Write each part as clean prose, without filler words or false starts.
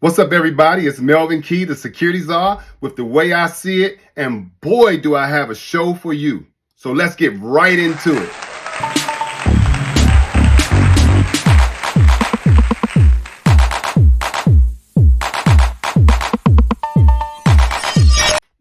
What's up, everybody? It's Melvin Key, the Security Czar, with The Way I See It, and boy, do I have a show for you. So let's get right into it.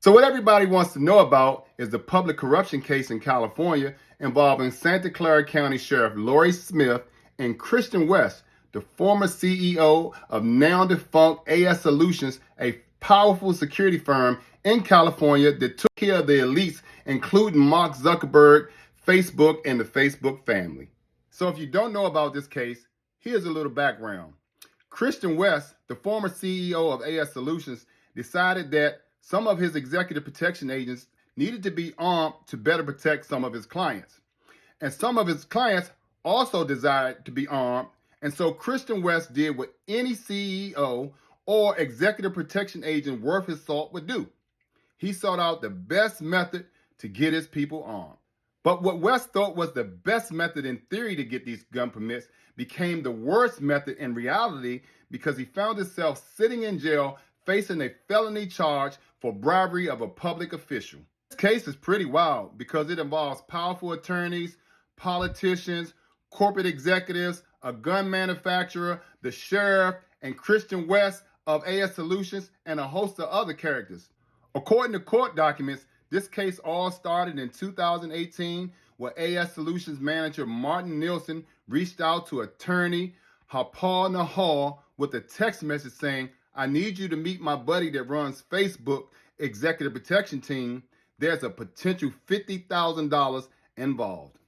So what everybody wants to know about is the public corruption case in California involving Santa Clara County Sheriff Lorie Smith and Christian West, the former CEO of now defunct AS Solutions, a powerful security firm in California that took care of the elites, including Mark Zuckerberg, Facebook, and the Facebook family. So if you don't know about this case, here's a little background. Christian West, the former CEO of AS Solutions, decided that some of his executive protection agents needed to be armed to better protect some of his clients. And some of his clients also desired to be armed. And so Christian West did what any CEO or executive protection agent worth his salt would do. He sought out the best method to get his people armed. But what West thought was the best method in theory to get these gun permits became the worst method in reality, because he found himself sitting in jail facing a felony charge for bribery of a public official. This case is pretty wild because it involves powerful attorneys, politicians, corporate executives, a gun manufacturer, the sheriff, and Christian West of AS Solutions, and a host of other characters. According to court documents, this case all started in 2018, where AS Solutions manager Martin Nielsen reached out to attorney Harpal Nahar with a text message saying, "I need you to meet my buddy that runs Facebook executive protection team. There's a potential $50,000 involved."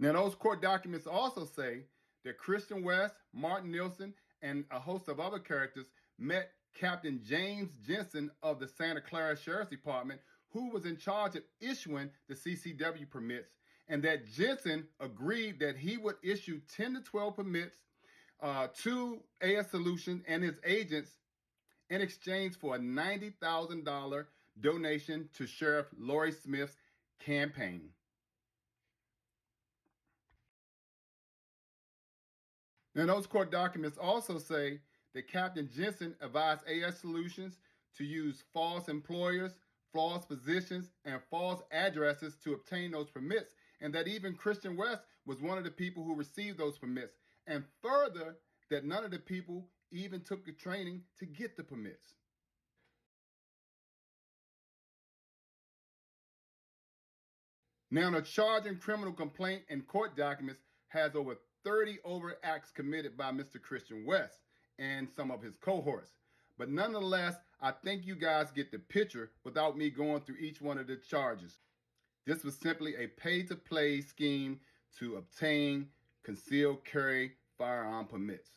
Now, those court documents also say that Christian West, Martin Nielsen, and a host of other characters met Captain James Jensen of the Santa Clara Sheriff's Department, who was in charge of issuing the CCW permits, and that Jensen agreed that he would issue 10 to 12 permits to AS Solutions and his agents in exchange for a $90,000 donation to Sheriff Lorie Smith's campaign. Now, those court documents also say that Captain Jensen advised AS Solutions to use false employers, false positions, and false addresses to obtain those permits, and that even Christian West was one of the people who received those permits, and further, that none of the people even took the training to get the permits. Now, the charge and criminal complaint in court documents has over 30 overt acts committed by Mr. Christian West and some of his cohorts. But nonetheless, I think you guys get the picture without me going through each one of the charges. This was simply a pay-to-play scheme to obtain concealed carry firearm permits.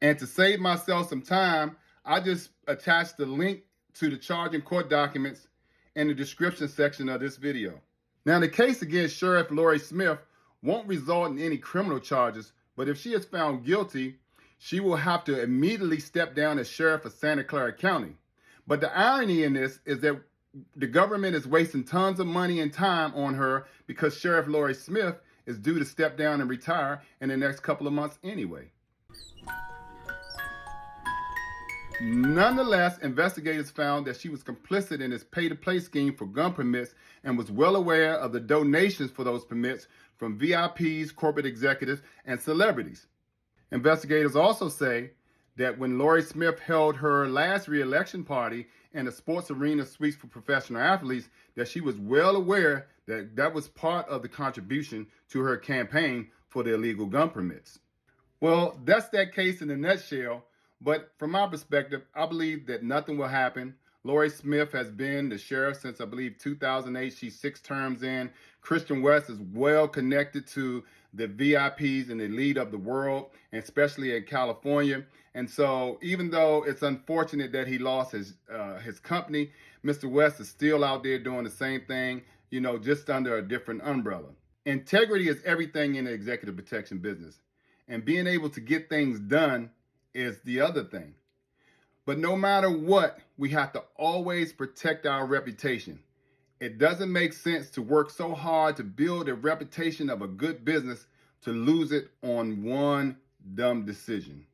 And to save myself some time, I just attached the link to the charge and court documents in the description section of this video. Now, the case against Sheriff Lorie Smith won't result in any criminal charges, but if she is found guilty, she will have to immediately step down as sheriff of Santa Clara County. But the irony in this is that the government is wasting tons of money and time on her because Sheriff Lorie Smith is due to step down and retire in the next couple of months anyway. Nonetheless, investigators found that she was complicit in this pay-to-play scheme for gun permits and was well aware of the donations for those permits from VIPs, corporate executives, and celebrities. Investigators also say that when Lorie Smith held her last re-election party in the sports arena suites for professional athletes, that she was well aware that that was part of the contribution to her campaign for the illegal gun permits. Well, that's that case in a nutshell. But from my perspective, I believe that nothing will happen. Lorie Smith has been the sheriff since, I believe, 2008. She's 6 terms in. Christian West is well connected to the VIPs and the elite of the world, and especially in California. And so even though it's unfortunate that he lost his company, Mr. West is still out there doing the same thing, just under a different umbrella. Integrity is everything in the executive protection business. And being able to get things done is the other thing. But no matter what, we have to always protect our reputation. It doesn't make sense to work so hard to build a reputation of a good business to lose it on one dumb decision.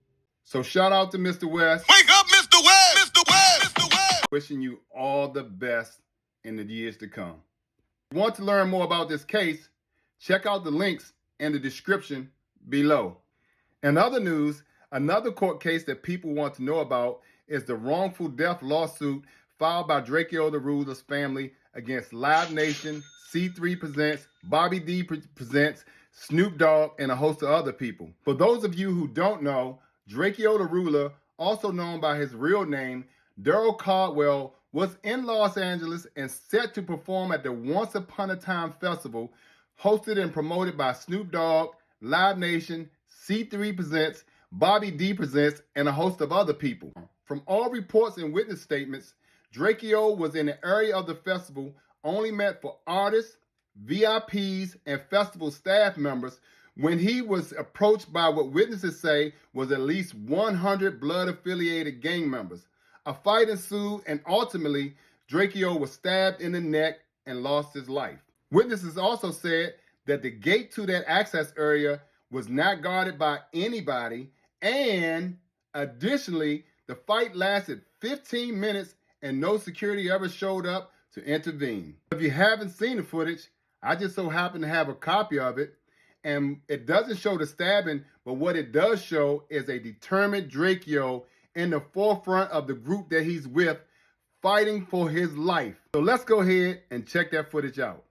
So shout out to Mr. West. Wake up, Mr. West! Mr. West! Mr. West! Wishing you all the best in the years to come. If you want to learn more about this case, check out the links in the description below. In other news, another court case that people want to know about is the wrongful death lawsuit filed by Drakeo the Ruler's family against Live Nation, C3 Presents, Bobby D Presents, Snoop Dogg, and a host of other people. For those of you who don't know, Drakeo the Ruler, also known by his real name, Daryl Caldwell, was in Los Angeles and set to perform at the Once Upon a Time Festival, hosted and promoted by Snoop Dogg, Live Nation, C3 Presents, Bobby D Presents, and a host of other people. From all reports and witness statements, Drakeo was in the area of the festival only meant for artists, VIPs, and festival staff members when he was approached by what witnesses say was at least 100 blood-affiliated gang members. A fight ensued, and ultimately, Drakeo was stabbed in the neck and lost his life. Witnesses also said that the gate to that access area was not guarded by anybody, and additionally, the fight lasted 15 minutes and no security ever showed up to intervene. If you haven't seen the footage, I just so happen to have a copy of it, and it doesn't show the stabbing, but what it does show is a determined Drakeo in the forefront of the group that he's with, fighting for his life. So let's go ahead and check that footage out.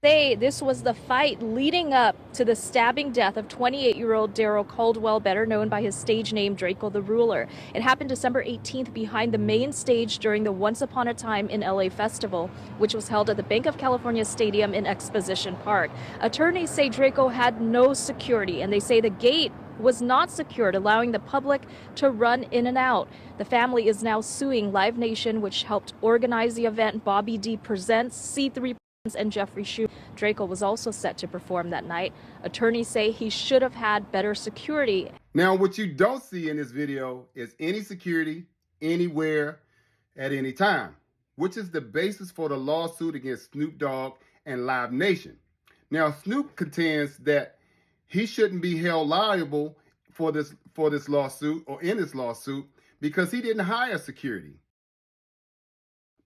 This was the fight leading up to the stabbing death of 28-year-old Daryl Caldwell, better known by his stage name Drakeo the Ruler. It happened December 18th behind the main stage during the Once Upon a Time in LA festival, which was held at the Banc of California Stadium in Exposition Park. Attorneys say Drakeo had no security, and they say the gate was not secured, allowing the public to run in and out. The family is now suing Live Nation, which helped organize the event. Bobby D Presents, C3 and Jeffrey Shue. Drakeo was also set to perform that night. Attorneys say he should have had better security. Now, what you don't see in this video is any security, anywhere, at any time, which is the basis for the lawsuit against Snoop Dogg and Live Nation. Now, Snoop contends that he shouldn't be held liable for this lawsuit or in this lawsuit because he didn't hire security.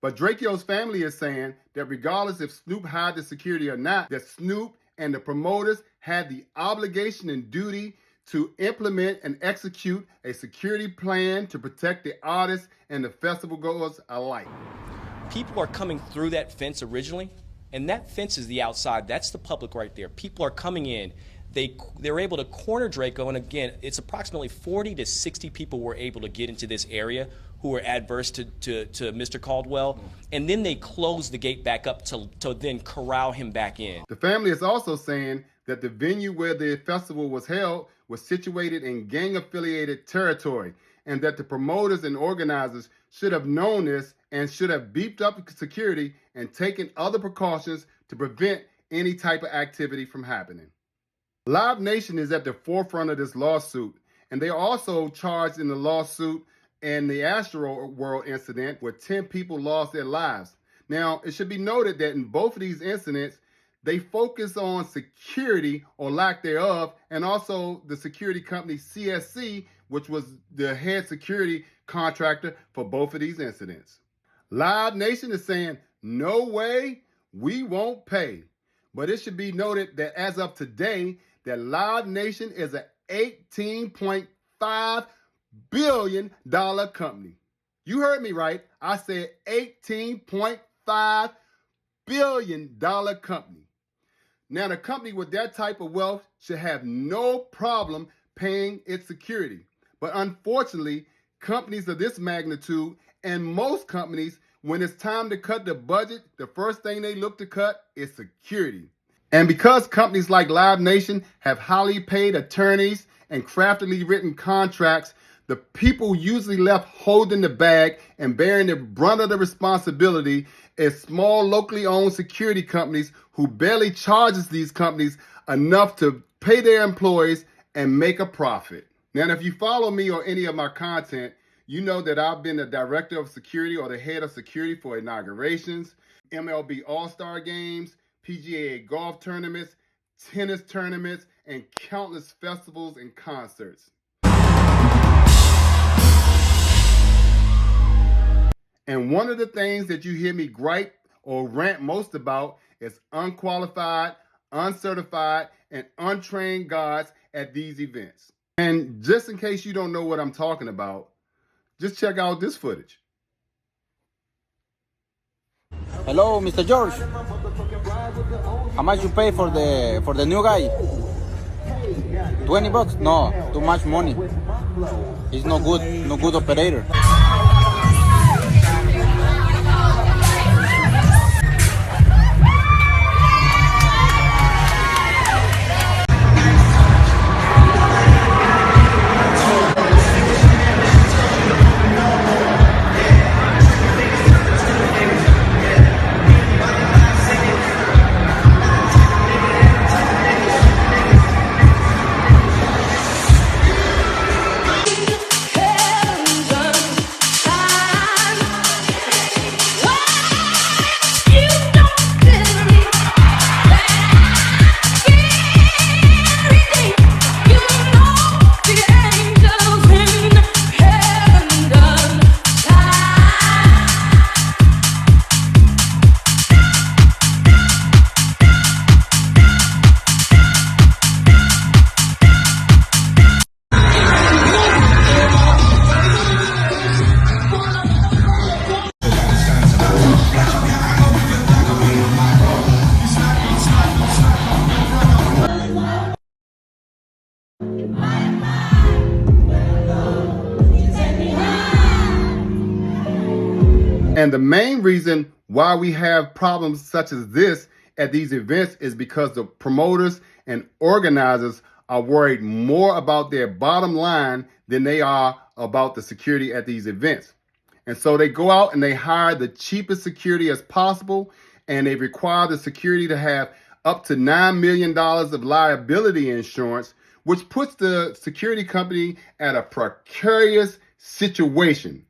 But Drakeo's family is saying that regardless if Snoop hired the security or not, that Snoop and the promoters had the obligation and duty to implement and execute a security plan to protect the artists and the festival goers alike. People are coming through that fence originally, and that fence is the outside. That's the public right there. People are coming in. They're able to corner Drakeo, and again, it's approximately 40 to 60 people were able to get into this area who were adverse to Mr. Caldwell, and then they closed the gate back up to then corral him back in. The family is also saying that the venue where the festival was held was situated in gang-affiliated territory, and that the promoters and organizers should have known this and should have beefed up security and taken other precautions to prevent any type of activity from happening. Live Nation is at the forefront of this lawsuit, and they are also charged in the lawsuit and the Astro World incident where 10 people lost their lives. Now, it should be noted that in both of these incidents, they focus on security or lack thereof, and also the security company CSC, which was the head security contractor for both of these incidents. Live Nation is saying, no way, we won't pay. But it should be noted that as of today, that Live Nation is an $18.5 billion company. You heard me right. I said $18.5 billion company. Now, the company with that type of wealth should have no problem paying its security. But unfortunately, companies of this magnitude and most companies, when it's time to cut the budget, the first thing they look to cut is security. And because companies like Live Nation have highly paid attorneys and craftily written contracts, the people usually left holding the bag and bearing the brunt of the responsibility is small locally owned security companies who barely charges these companies enough to pay their employees and make a profit. Now, if you follow me or any of my content, you know that I've been the director of security or the head of security for inaugurations, MLB All-Star games, PGA golf tournaments, tennis tournaments, and countless festivals and concerts. And one of the things that you hear me gripe or rant most about is unqualified, uncertified, and untrained guards at these events. And just in case you don't know what I'm talking about, just check out this footage. Hello, Mr. George. How much you pay for the new guy? $20? No, too much money. He's no good operator. And the main reason why we have problems such as this at these events is because the promoters and organizers are worried more about their bottom line than they are about the security at these events. And so they go out and they hire the cheapest security as possible, and they require the security to have up to $9 million of liability insurance, which puts the security company at a precarious situation.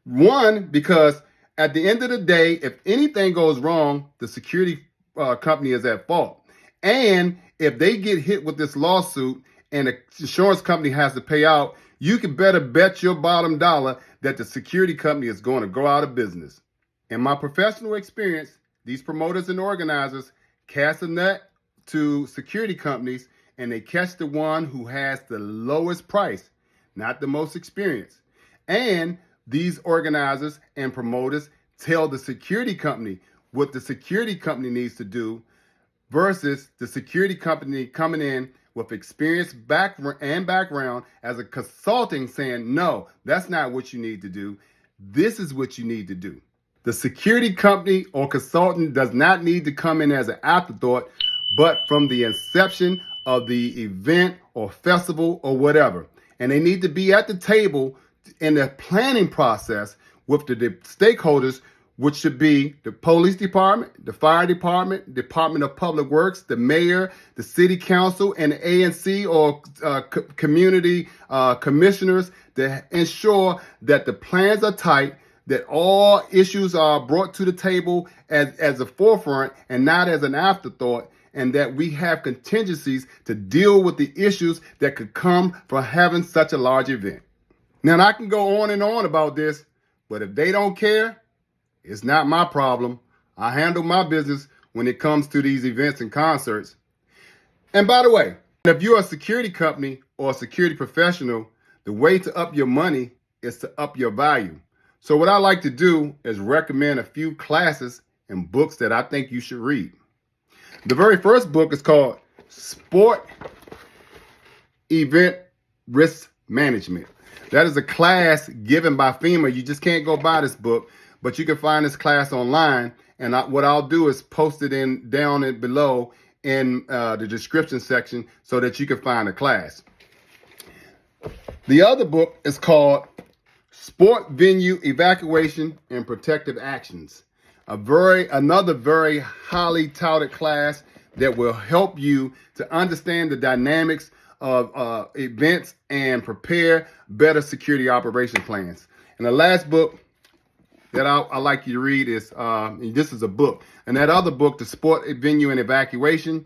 One, because at the end of the day, if anything goes wrong, the security company is at fault. And if they get hit with this lawsuit and the insurance company has to pay out, you can better bet your bottom dollar that the security company is going to go out of business. In my professional experience, these promoters and organizers cast a net to security companies, and they catch the one who has the lowest price, not the most experienced. And these organizers and promoters tell the security company what the security company needs to do versus the security company coming in with experience background as a consulting saying, no, that's not what you need to do. This is what you need to do. The security company or consultant does not need to come in as an afterthought, but from the inception of the event or festival or whatever. And they need to be at the table in the planning process with the stakeholders, which should be the police department, the fire department, Department of Public Works, the mayor, the city council, and the ANC or community commissioners to ensure that the plans are tight, that all issues are brought to the table as a forefront and not as an afterthought, and that we have contingencies to deal with the issues that could come from having such a large event. Now, I can go on and on about this, but if they don't care, it's not my problem. I handle my business when it comes to these events and concerts. And by the way, if you're a security company or a security professional, the way to up your money is to up your value. So what I like to do is recommend a few classes and books that I think you should read. The very first book is called Sport Event Risk Management. That is a class given by FEMA. You just can't go buy this book, but you can find this class online. And what I'll do is post it down and below in the description section so that you can find the class. The other book is called Sport Venue Evacuation and Protective Actions. Another very highly touted class that will help you to understand the dynamics of events and prepare better security operation plans. And the last book that I like you to read is, this is a book. And that other book, The Sport Venue and Evacuation,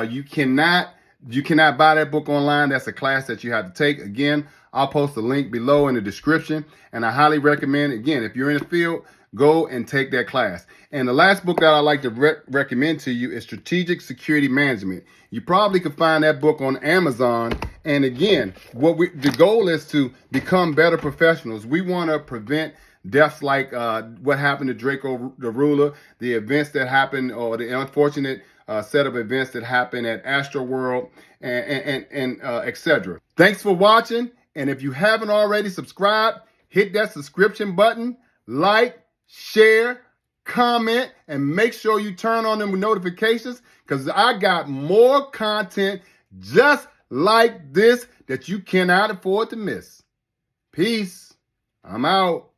you cannot You cannot buy that book online. That's a class that you have to take. Again, I'll post a link below in the description, and I highly recommend, again, if you're in the field, go and take that class. And the last book that I like to recommend to you is Strategic Security Management. You probably can find that book on Amazon. And again, the goal is to become better professionals. We want to prevent deaths like what happened to Draco the Ruler, the events that happened, or the unfortunate set of events that happened at Astroworld, and etc. Thanks for watching. And if you haven't already subscribed, hit that subscription button, like, share, comment, and make sure you turn on them notifications, because I got more content just like this that you cannot afford to miss. Peace. I'm out.